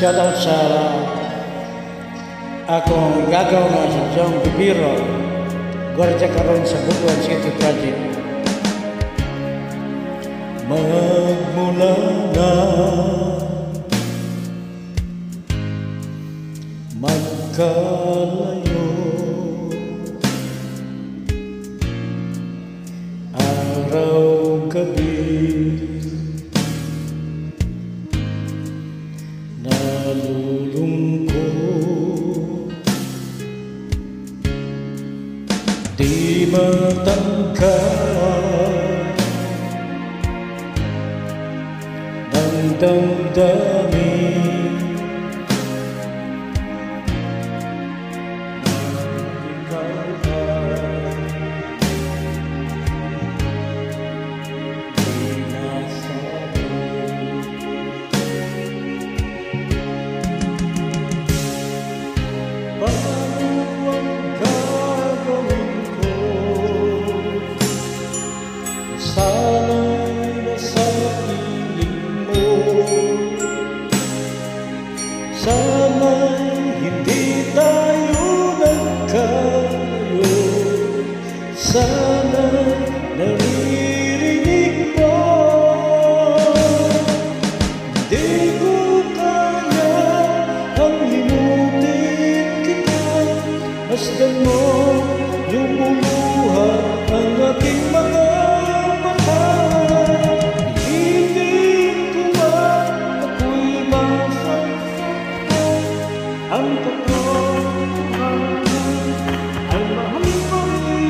Shoutout sa akong gagaw na si John Bibiro, gwardiya karon sa Butuan City Project. Magmula na magkalayo, araw-gabi nalulungkot, di matangkad ng damdamin. Sana'y nasa piling mo, sana'y hindi tayo nagkalayo, sana'y naririnig mo. Di ko kaya ang limutin kita, masdan mo lumuluha ang aking mga ang katotohanan ay mahal pa rin.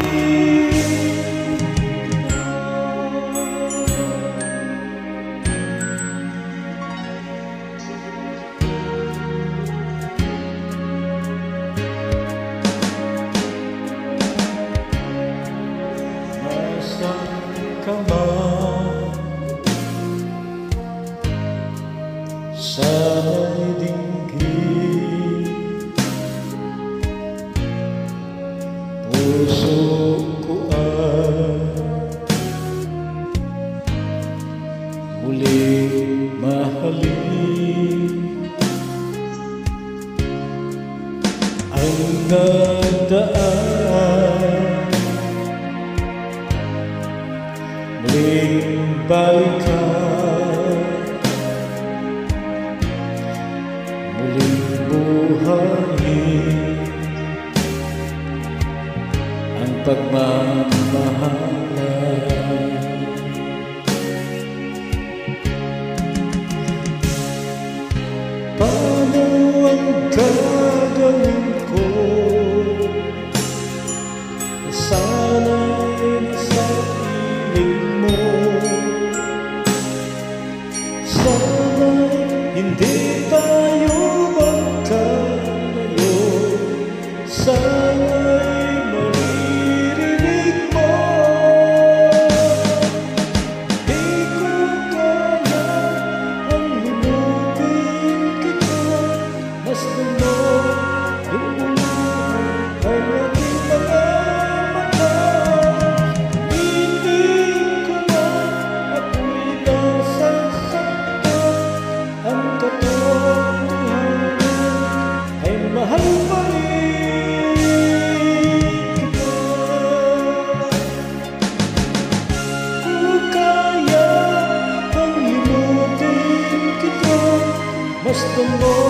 Nasaan ka man, sana'y dinggin puso ko ay muling mahalin. Ang nagdaan muling balikan, muling buhayin ang pagmamahalan. Paano ang gagawin ko? Sana'y nasa piling mo, sana'y hindi tayo magkalayo, sana'y maririnig mo. Di ko kaya ang limutin kita, masdan mo lumuluha ang aking mga mata. Hindi ko man ako'y nasasaktan, ang katotohanan ay mahal pa rin kita. Kung kaya ang limutin kita, masdan mo